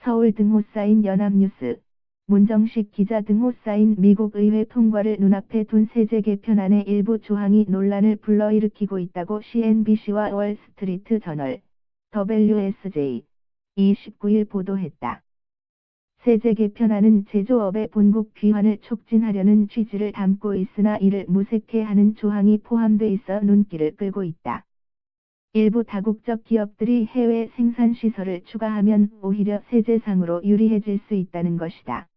서울 등호 쌓인 연합뉴스, 문정식 기자 등호 쌓인 미국 의회 통과를 눈앞에 둔 세제 개편안의 일부 조항이 논란을 불러일으키고 있다고 CNBC와 월스트리트 저널, WSJ, 19일 보도했다. 세제 개편안은 제조업의 본국 귀환을 촉진하려는 취지를 담고 있으나 이를 무색해 하는 조항이 포함돼 있어 눈길을 끌고 있다. 일부 다국적 기업들이 해외 생산시설을 추가하면 오히려 세제상으로 유리해질 수 있다는 것이다.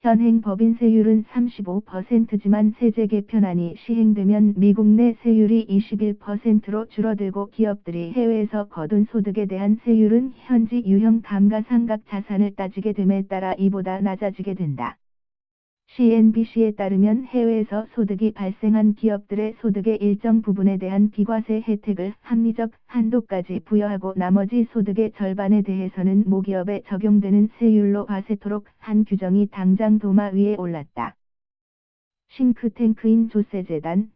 현행 법인세율은 35%지만 세제 개편안이 시행되면 미국 내 세율이 21%로 줄어들고 기업들이 해외에서 거둔 소득에 대한 세율은 현지 유형 감가상각 자산을 따지게 됨에 따라 이보다 낮아지게 된다. CNBC에 따르면 해외에서 소득이 발생한 기업들의 소득의 일정 부분에 대한 비과세 혜택을 합리적 한도까지 부여하고 나머지 소득의 절반에 대해서는 모기업에 적용되는 세율로 과세토록 한 규정이 당장 도마 위에 올랐다. 싱크탱크인 조세재단,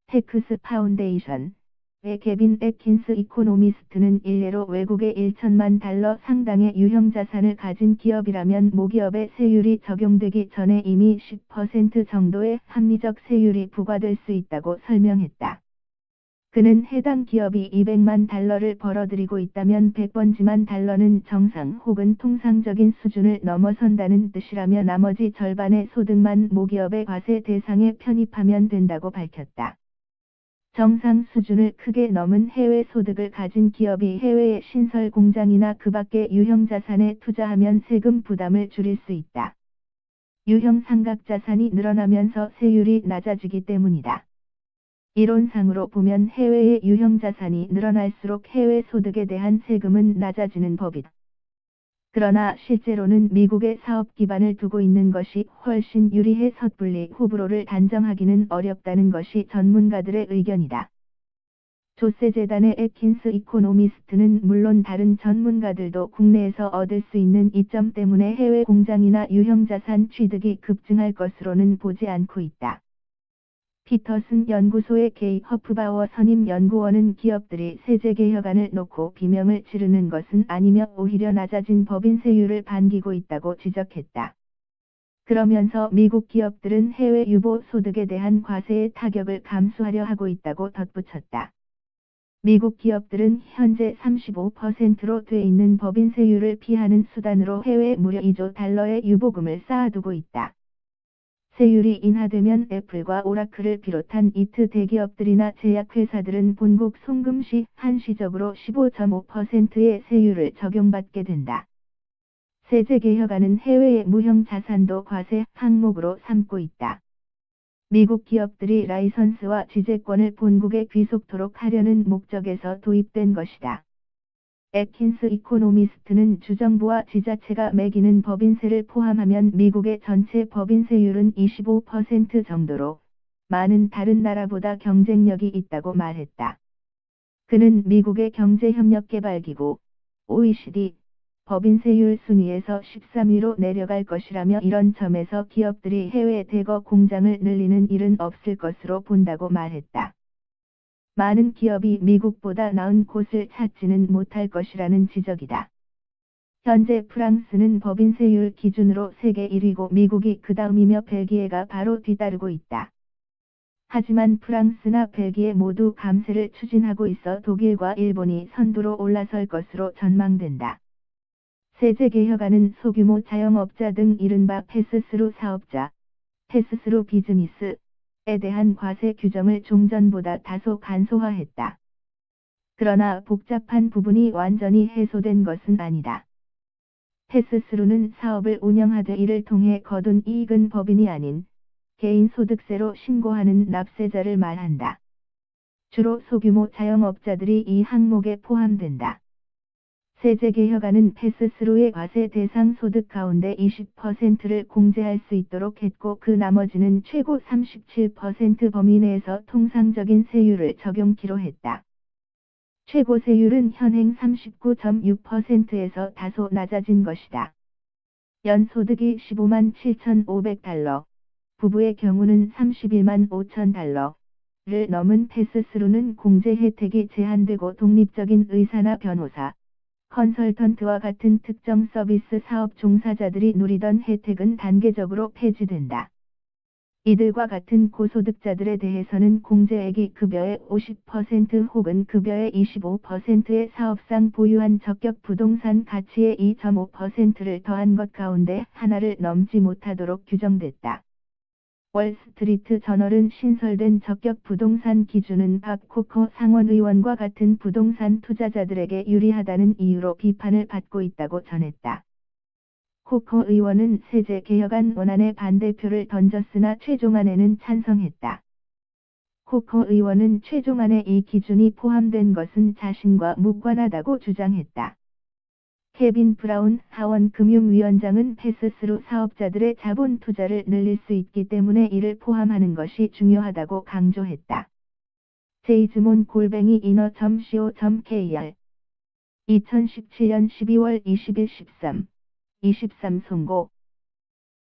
텍스 파운데이션, 의 개빈 애킨스 이코노미스트는 일례로 외국의 1천만 달러 상당의 유형자산을 가진 기업이라면 모기업의 세율이 적용되기 전에 이미 10% 정도의 합리적 세율이 부과될 수 있다고 설명했다. 그는 해당 기업이 200만 달러를 벌어들이고 있다면 100번지만 달러는 정상 혹은 통상적인 수준을 넘어선다는 뜻이라며 나머지 절반의 소득만 모기업의 과세 대상에 편입하면 된다고 밝혔다. 정상 수준을 크게 넘은 해외 소득을 가진 기업이 해외의 신설 공장이나 그 밖의 유형 자산에 투자하면 세금 부담을 줄일 수 있다. 유형 상각 자산이 늘어나면서 세율이 낮아지기 때문이다. 이론상으로 보면 해외의 유형 자산이 늘어날수록 해외 소득에 대한 세금은 낮아지는 법이다. 그러나 실제로는 미국의 사업 기반을 두고 있는 것이 훨씬 유리해 섣불리 호불호를 단정하기는 어렵다는 것이 전문가들의 의견이다. 조세재단의 애킨스 이코노미스트는 물론 다른 전문가들도 국내에서 얻을 수 있는 이점 때문에 해외 공장이나 유형자산 취득이 급증할 것으로는 보지 않고 있다. 피터슨 연구소의 게이 허프바워 선임 연구원은 기업들이 세제 개혁안을 놓고 비명을 지르는 것은 아니며 오히려 낮아진 법인세율을 반기고 있다고 지적했다. 그러면서 미국 기업들은 해외 유보 소득에 대한 과세의 타격을 감수하려 하고 있다고 덧붙였다. 미국 기업들은 현재 35%로 돼 있는 법인세율을 피하는 수단으로 해외 무려 2조 달러의 유보금을 쌓아두고 있다. 세율이 인하되면 애플과 오라클을 비롯한 이트 대기업들이나 제약회사들은 본국 송금 시 한시적으로 15.5%의 세율을 적용받게 된다. 세제 개혁안은 해외의 무형 자산도 과세 항목으로 삼고 있다. 미국 기업들이 라이선스와 지재권을 본국에 귀속토록 하려는 목적에서 도입된 것이다. 애킨스 이코노미스트는 주정부와 지자체가 매기는 법인세를 포함하면 미국의 전체 법인세율은 25% 정도로 많은 다른 나라보다 경쟁력이 있다고 말했다. 그는 미국의 경제협력개발기구 OECD 법인세율 순위에서 13위로 내려갈 것이라며 이런 점에서 기업들이 해외 대거 공장을 늘리는 일은 없을 것으로 본다고 말했다. 많은 기업이 미국보다 나은 곳을 찾지는 못할 것이라는 지적이다. 현재 프랑스는 법인세율 기준으로 세계 1위고 미국이 그 다음이며 벨기에가 바로 뒤따르고 있다. 하지만 프랑스나 벨기에 모두 감세를 추진하고 있어 독일과 일본이 선두로 올라설 것으로 전망된다. 세제 개혁안은 소규모 자영업자 등 이른바 패스스루 사업자, 패스스루 비즈니스, 에 대한 과세 규정을 종전보다 다소 간소화했다. 그러나 복잡한 부분이 완전히 해소된 것은 아니다. 패스스루는 사업을 운영하되 이를 통해 거둔 이익은 법인이 아닌 개인 소득세로 신고하는 납세자를 말한다. 주로 소규모 자영업자들이 이 항목에 포함된다. 세제 개혁안은 패스스루의 과세 대상 소득 가운데 20%를 공제할 수 있도록 했고 그 나머지는 최고 37% 범위 내에서 통상적인 세율을 적용키로 했다. 최고 세율은 현행 39.6%에서 다소 낮아진 것이다. 연소득이 15만 7,500달러, 부부의 경우는 31만 5천 달러를 넘은 패스스루는 공제 혜택이 제한되고 독립적인 의사나 변호사, 컨설턴트와 같은 특정 서비스 사업 종사자들이 누리던 혜택은 단계적으로 폐지된다. 이들과 같은 고소득자들에 대해서는 공제액이 급여의 50% 혹은 급여의 25%의 사업상 보유한 적격 부동산 가치의 2.5%를 더한 것 가운데 하나를 넘지 못하도록 규정됐다. 월스트리트 저널은 신설된 적격 부동산 기준은 박 코커 상원의원과 같은 부동산 투자자들에게 유리하다는 이유로 비판을 받고 있다고 전했다. 코커 의원은 세제 개혁안 원안에 반대표를 던졌으나 최종안에는 찬성했다. 코커 의원은 최종안에 이 기준이 포함된 것은 자신과 무관하다고 주장했다. 케빈 브라운 하원 금융위원장은 패스스루 사업자들의 자본 투자를 늘릴 수 있기 때문에 이를 포함하는 것이 중요하다고 강조했다. 제이즈몬 inner.co.kr 2017년 12월 20일 13 송고